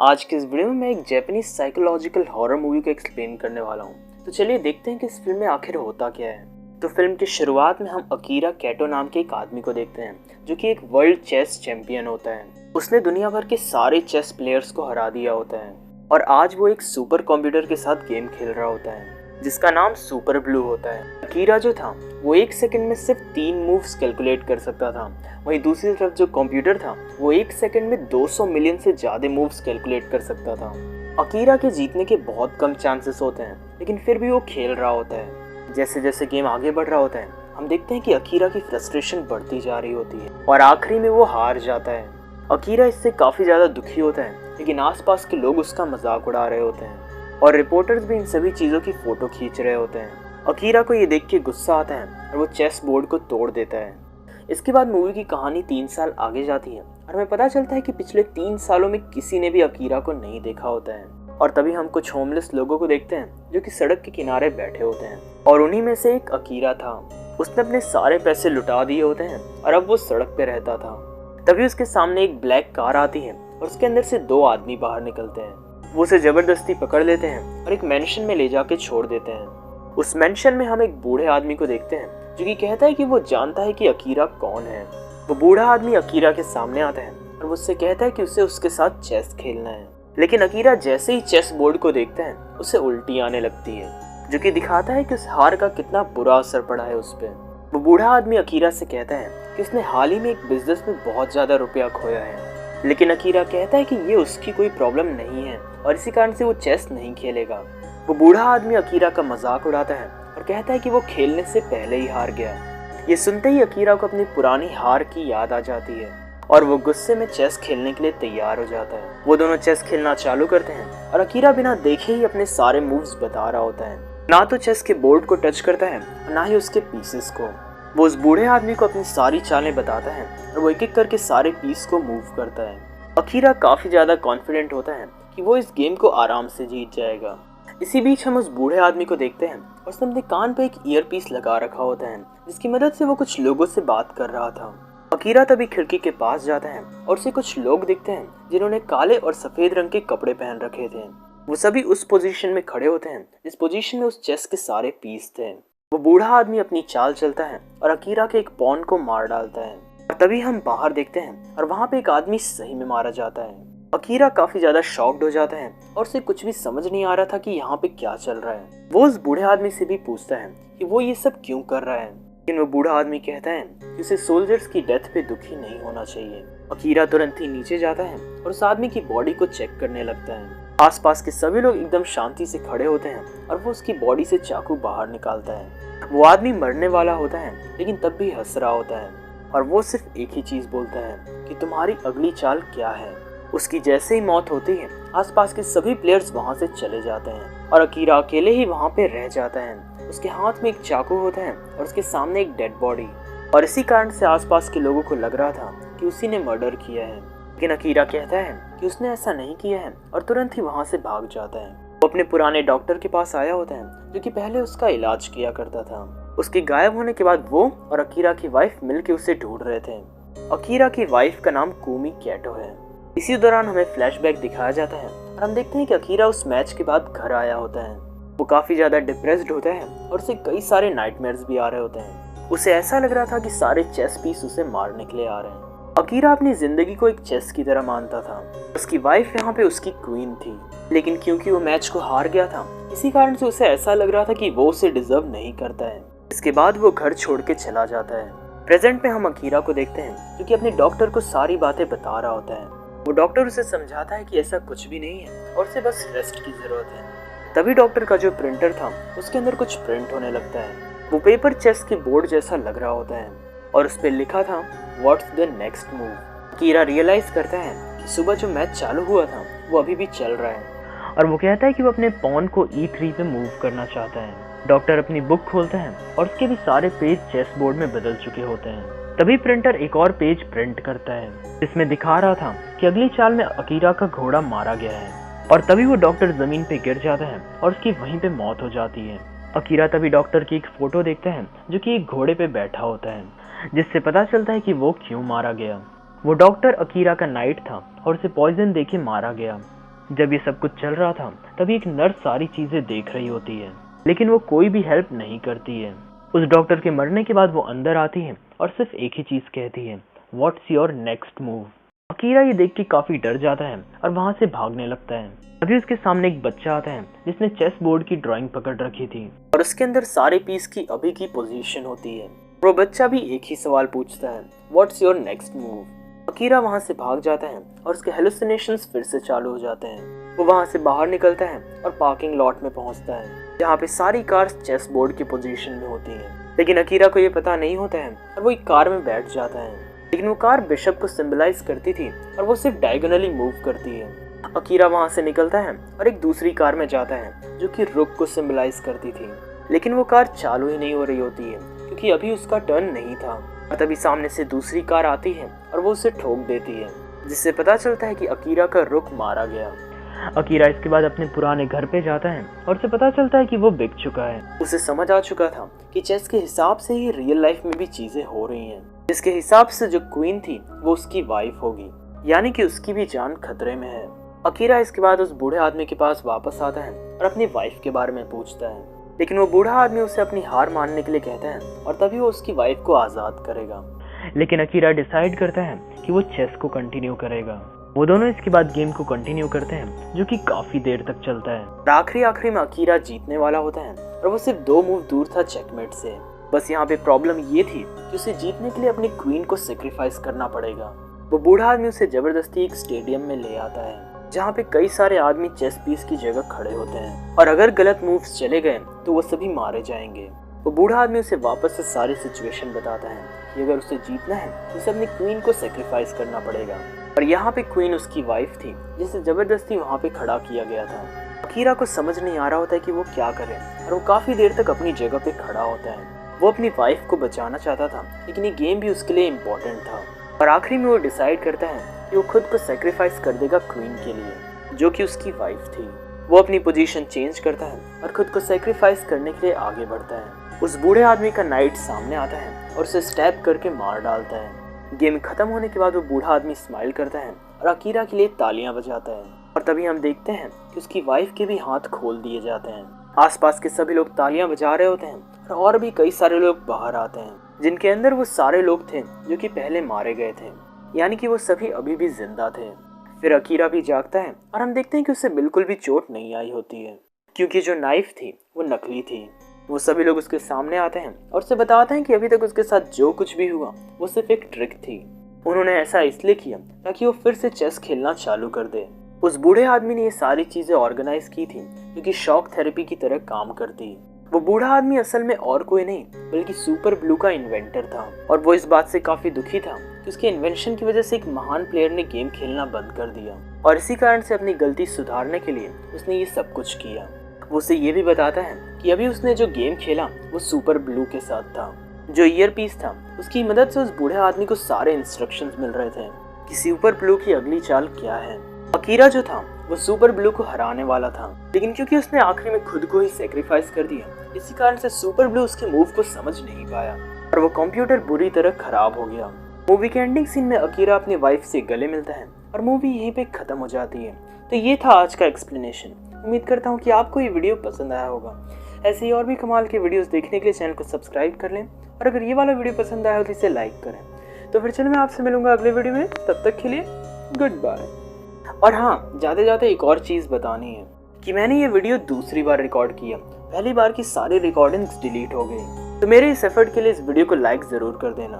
आज के इस वीडियो में मैं एक जापानीज साइकोलॉजिकल हॉरर मूवी को एक्सप्लेन करने वाला हूँ। तो चलिए देखते हैं कि इस फिल्म में आखिर होता क्या है। तो फिल्म की शुरुआत में हम अकीरा कैटो नाम के एक आदमी को देखते हैं जो कि एक वर्ल्ड चेस चैंपियन होता है। उसने दुनिया भर के सारे चेस प्लेयर्स को हरा दिया होता है और आज वो एक सुपर कंप्यूटर के साथ गेम खेल रहा होता है जिसका नाम सुपर ब्लू होता है। अकीरा जो था वो एक सेकंड में सिर्फ 3 मूव्स कैलकुलेट कर सकता था। वहीं दूसरी तरफ जो कंप्यूटर था वो एक सेकंड में 200 मिलियन से ज़्यादा मूव्स कैलकुलेट कर सकता था। अकीरा के जीतने के बहुत कम चांसेस होते हैं, लेकिन फिर भी वो खेल रहा होता है। जैसे जैसे गेम आगे बढ़ रहा होता है हम देखते हैं कि अकीरा की फ्रस्ट्रेशन बढ़ती जा रही होती है और आखिरी में वो हार जाता है। अकीरा इससे काफ़ी ज़्यादा दुखी होता है, लेकिन आसपास के लोग उसका मजाक उड़ा रहे होते हैं और रिपोर्टर्स भी इन सभी चीज़ों की फ़ोटो खींच रहे होते हैं। अकीरा को ये देख के गुस्सा आता है और वो चेस बोर्ड को तोड़ देता है। इसके बाद मूवी की कहानी 3 साल आगे जाती है और हमें पता चलता है कि पिछले 3 सालों में किसी ने भी अकीरा को नहीं देखा होता है। और तभी हम कुछ होमलेस लोगों को देखते हैं जो कि सड़क के किनारे बैठे होते हैं और उन्हीं में से एक अकीरा था। उसने अपने सारे पैसे लुटा दिए होते हैं और अब वो सड़क पे रहता था। तभी उसके सामने एक ब्लैक कार आती है और उसके अंदर से 2 आदमी बाहर निकलते हैं। वो उसे जबरदस्ती पकड़ लेते हैं और एक मेंशन में ले जाके छोड़ देते हैं। उस मेंशन में हम एक बूढ़े आदमी को देखते हैं जो कि कहता है कि वो जानता है कि अकीरा कौन है। वो बूढ़ा आदमी अकीरा के सामने आता है और वो उससे कहता है कि उसे उसके साथ चेस खेलना है। लेकिन अकीरा जैसे ही चेस बोर्ड को देखता है उसे उल्टी आने लगती है, जो कि दिखाता है कि उस हार का कितना बुरा असर पड़ा है उस पर। वो बूढ़ा आदमी अकीरा से कहता है कि उसने हाल ही में एक बिजनेस में बहुत ज़्यादा रुपया खोया है, लेकिन अकीरा कहता है कि ये उसकी कोई प्रॉब्लम नहीं है और इसी कारण से वो चेस नहीं खेलेगा। वो बूढ़ा आदमी अकीरा का मजाक उड़ाता है और कहता है कि वो खेलने से पहले ही हार गया। ये सुनते ही अकीरा को अपनी पुरानी हार की याद आ जाती है और वो गुस्से में चेस खेलने के लिए तैयार हो जाता है। वो दोनों चेस खेलना चालू करते हैं और अकीरा बिना देखे ही अपने सारे मूव्स बता रहा होता है। ना तो चेस के बोर्ड को टच करता है और ना ही उसके पीसेस को। वो उस बूढ़े आदमी को अपनी सारी चालें बताता है और वो एक एक करके सारे पीस को मूव करता है। अकीरा काफ़ी ज़्यादा कॉन्फिडेंट होता है कि वो इस गेम को आराम से जीत जाएगा। इसी बीच हम उस बूढ़े आदमी को देखते हैं और उसने अपने कान पे एक ईयर पीस लगा रखा होता है जिसकी मदद से वो कुछ लोगों से बात कर रहा था। अकीरा तभी खिड़की के पास जाता है और उसे कुछ लोग दिखते हैं जिन्होंने काले और सफ़ेद रंग के कपड़े पहन रखे थे। वो सभी उस पोजीशन में खड़े होते हैं जिस पोजीशन में उस चेस के सारे पीस थे। वो बूढ़ा आदमी अपनी चाल चलता है और अकीरा के एक पॉन को मार डालता है और तभी हम बाहर देखते हैं और वहाँ पे एक आदमी सही में मारा जाता है। अकीरा काफी ज्यादा शॉक्ड हो जाता है और उसे कुछ भी समझ नहीं आ रहा था कि यहाँ पे क्या चल रहा है। वो उस बूढ़े आदमी से भी पूछता है कि वो ये सब क्यों कर रहा है, लेकिन वो बूढ़ा आदमी कहता है कि उसे सोल्जर्स की डेथ पे दुखी नहीं होना चाहिए। अकीरा तुरंत ही नीचे जाता है और उस आदमी की बॉडी को चेक करने लगता है। आसपास के सभी लोग एकदम शांति से खड़े होते हैं और वो उसकी बॉडी से चाकू बाहर निकालता है। वो आदमी मरने वाला होता है लेकिन तब भी हंस रहा होता है और वो सिर्फ एक ही चीज बोलता है कि तुम्हारी अगली चाल क्या है। उसकी जैसे ही मौत होती है आसपास के सभी प्लेयर्स वहां से चले जाते हैं और अकीरा अकेले ही वहां पे रह जाता है। उसके हाथ में एक चाकू होता है और उसके सामने एक डेड बॉडी, और इसी कारण से आसपास के लोगों को लग रहा था कि उसी ने मर्डर किया है। लेकिन अकीरा कहता है कि उसने ऐसा नहीं किया है और तुरंत ही वहां से भाग जाता है। वो अपने पुराने डॉक्टर के पास आया होता है जो कि पहले उसका इलाज किया करता था। उसके गायब होने के बाद वो और अकीरा की वाइफ मिलकर उसे ढूंढ रहे थे। अकीरा की वाइफ का नाम कुमी कैटो है। इसी दौरान हमें फ्लैशबैक दिखाया जाता है और हम देखते हैं कि अकीरा उस मैच के बाद घर आया होता है। वो काफी ज्यादा डिप्रेस्ड होता है और उसे कई सारे नाइटमेयर्स भी आ रहे होते हैं। उसे ऐसा लग रहा था कि सारे चेस पीस उसे मारने के लिए आ रहे हैं। अकीरा अपनी जिंदगी को एक चेस की तरह मानता था। उसकी वाइफ यहाँ पे उसकी क्वीन थी, लेकिन क्योंकि वो मैच को हार गया था इसी कारण से उसे ऐसा लग रहा था कि वो उसे डिजर्व नहीं करता है। इसके बाद वो घर छोड़ के चला जाता है। प्रेजेंट में हम अकीरा को देखते हैं जो कि अपने डॉक्टर को सारी बातें बता रहा होता है। वो डॉक्टर उसे समझाता है कि ऐसा कुछ भी नहीं है और उसे बस रेस्ट की जरूरत है। तभी डॉक्टर का जो प्रिंटर था उसके अंदर कुछ प्रिंट होने लगता है। वो पेपर चेस के बोर्ड जैसा लग रहा होता है और उस पर लिखा था what's the next move. Akira realise करता है कि सुबह जो मैच चालू हुआ था वो अभी भी चल रहा है और वो कहता है कि वो अपने पॉन को E3 पे मूव करना चाहता है। डॉक्टर अपनी बुक खोलता है और उसके भी सारे पेज चेस बोर्ड में बदल चुके होते हैं। तभी प्रिंटर एक और पेज प्रिंट करता है जिसमें दिखा रहा था कि अगली चाल में अकीरा का घोड़ा मारा गया है और तभी वो डॉक्टर जमीन पे गिर जाता है और उसकी वहीं पे मौत हो जाती है। अकीरा तभी डॉक्टर की एक फोटो देखता है जो कि एक घोड़े पे बैठा होता है, जिससे पता चलता है कि वो क्यों मारा गया। वो डॉक्टर अकीरा का नाइट था और उसे पॉइजन देके मारा गया। जब ये सब कुछ चल रहा था तभी एक नर्स सारी चीजें देख रही होती है, लेकिन वो कोई भी हेल्प नहीं करती है। उस डॉक्टर के मरने के बाद वो अंदर आती है और सिर्फ एक ही चीज कहती है, what's your next move. Akira ये देख के काफी डर जाता है और वहां से भागने लगता है। अभी उसके सामने एक बच्चा आता है जिसने चेस बोर्ड की ड्राइंग पकड़ रखी थी और उसके अंदर सारे पीस की अभी की पोजीशन होती है। वो बच्चा भी एक ही सवाल पूछता है, what's your next move. Akira वहां से भाग जाता है और उसके हेलुसिनेशंस फिर से चालू हो जाते हैं। वो वहां से बाहर निकलता है और पार्किंग लॉट में पहुंचता है जहाँ पे सारी कार्स चेस बोर्ड की पोजीशन में होती हैं। लेकिन अकीरा को ये पता नहीं होता है और वो एक कार में बैठ जाता है, लेकिन वो कार बिशप को सिंबलाइज करती थी और वो सिर्फ डायगोनली मूव करती है। अकीरा वहां से निकलता है और एक दूसरी कार में जाता है जो कि रुक को सिंबलाइज करती थी, लेकिन वो कार चालू ही नहीं हो रही होती है क्योंकि अभी उसका टर्न नहीं था। और तभी सामने से दूसरी कार आती है और वो उसे ठोक देती है, जिससे पता चलता है कि अकीरा का रुक मारा गया। अकीरा इसके बाद अपने पुराने घर पे जाता है और उसे पता चलता है कि वो बिक चुका है। उसे समझ आ चुका था कि चेस के हिसाब से ही रियल लाइफ में भी चीजें हो रही हैं, जिसके हिसाब से जो क्वीन थी वो उसकी वाइफ होगी, यानी कि उसकी भी जान खतरे में है। अकीरा इसके बाद उस बूढ़े आदमी के पास वापस आता है और अपनी वाइफ के बारे में पूछता है, लेकिन वो बूढ़ा आदमी उसे अपनी हार मानने के लिए कहता है और तभी वो उसकी वाइफ को आजाद करेगा। लेकिन अकीरा डिसाइड करता है कि वो चेस को कंटिन्यू करेगा। वो दोनों इसके बाद गेम को कंटिन्यू करते हैं जो कि काफी देर तक चलता है। और आखिरी में अकीरा जीतने वाला होता है और वो सिर्फ 2 मूव दूर था चेकमेट से। बस यहाँ पे प्रॉब्लम ये थी कि उसे जीतने के लिए अपनी क्वीन को सेक्रीफाइस करना पड़ेगा। वो बूढ़ा आदमी उसे जबरदस्ती एक स्टेडियम में ले आता है जहाँ पे कई सारे आदमी चेस पीस की जगह खड़े होते हैं और अगर गलत मूव्स चले गए तो वो सभी मारे जाएंगे। वो बूढ़ा आदमी उसे वापस से सारी सिचुएशन बताता है कि अगर उसे जीतना है तो उसे अपनी क्वीन को सेक्रीफाइस करना पड़ेगा। और यहाँ पे क्वीन उसकी वाइफ थी जिसे जबरदस्ती वहाँ पे खड़ा किया गया था। अकीरा को समझ नहीं आ रहा होता है कि वो क्या करे और वो काफी देर तक अपनी जगह पे खड़ा होता है। वो अपनी वाइफ को बचाना चाहता था, लेकिन ये गेम भी उसके लिए इम्पोर्टेंट था। और आखिरी में वो डिसाइड करता है कि वो खुद को सेक्रीफाइस कर देगा क्वीन के लिए, जो कि उसकी वाइफ थी। वो अपनी पोजीशन चेंज करता है और खुद को सेक्रीफाइस करने के लिए आगे बढ़ता है। उस बूढ़े आदमी का नाइट सामने आता है और उसे स्टैब करके मार डालता है। गेम खत्म होने के बाद वो बूढ़ा आदमी स्माइल करता है और अकीरा के लिए तालियां बजाता है। और तभी हम देखते हैं कि उसकी वाइफ के भी हाथ खोल दिए जाते हैं। आसपास के सभी लोग तालियां बजा रहे होते हैं और भी कई सारे लोग बाहर आते हैं, जिनके अंदर वो सारे लोग थे जो कि पहले मारे गए थे, यानी कि वो सभी अभी भी जिंदा थे। फिर अकीरा भी जागता है और हम देखते हैं कि उसे बिल्कुल भी चोट नहीं आई होती है, क्योंकि जो नाइफ थी वो नकली थी। वो सभी लोग उसके सामने आते हैं और उसे बताते हैं कि अभी तक उसके साथ जो कुछ भी हुआ वो सिर्फ एक ट्रिक थी। उन्होंने ऐसा इसलिए किया ताकि वो फिर से चेस खेलना चालू कर दे। उस बूढ़े आदमी ने ये सारी चीजें ऑर्गेनाइज की थी जो कि शॉक थेरेपी की तरह काम करती। वो बूढ़ा आदमी असल में और कोई नहीं बल्कि सुपर ब्लू का इन्वेंटर था और वो इस बात से काफी दुखी था कि उसके इन्वेंशन की वजह से एक महान प्लेयर ने गेम खेलना बंद कर दिया और इसी कारण से अपनी गलती सुधारने के लिए उसने ये सब कुछ किया। वो उसे ये भी बताता है कि अभी उसने जो गेम खेला वो सुपर ब्लू के साथ था। जो ईयर पीस था उसकी मदद से उस बूढ़े आदमी को सारे इंस्ट्रक्शंस मिल रहे थे कि सुपर ब्लू की अगली चाल क्या है। अकीरा जो था वो सुपर ब्लू को हराने वाला था, लेकिन क्योंकि उसने आखिरी में खुद को ही सेक्रीफाइस कर दिया, इसी कारण से सुपर ब्लू उसके मूव को समझ नहीं पाया और वो कंप्यूटर बुरी तरह खराब हो गया। मूवी के एंडिंग सीन में अकीरा अपनी वाइफ से गले मिलता है और मूवी यहीं पे खत्म हो जाती है। तो ये था आज का एक्सप्लेनेशन। उम्मीद करता हूँ कि आपको ये वीडियो पसंद आया होगा। ऐसे ही और भी कमाल के वीडियोस देखने के लिए चैनल को सब्सक्राइब कर लें और अगर ये वाला वीडियो पसंद आया हो तो इसे लाइक करें। तो फिर चलो मैं आपसे मिलूंगा अगले वीडियो में, तब तक के लिए गुड बाय। और हाँ, जाते जाते एक और चीज़ बतानी है कि मैंने ये वीडियो दूसरी बार रिकॉर्ड किया। पहली बार की सारी रिकॉर्डिंग्स डिलीट हो गई, तो मेरे इस एफर्ट के लिए इस वीडियो को लाइक ज़रूर कर देना।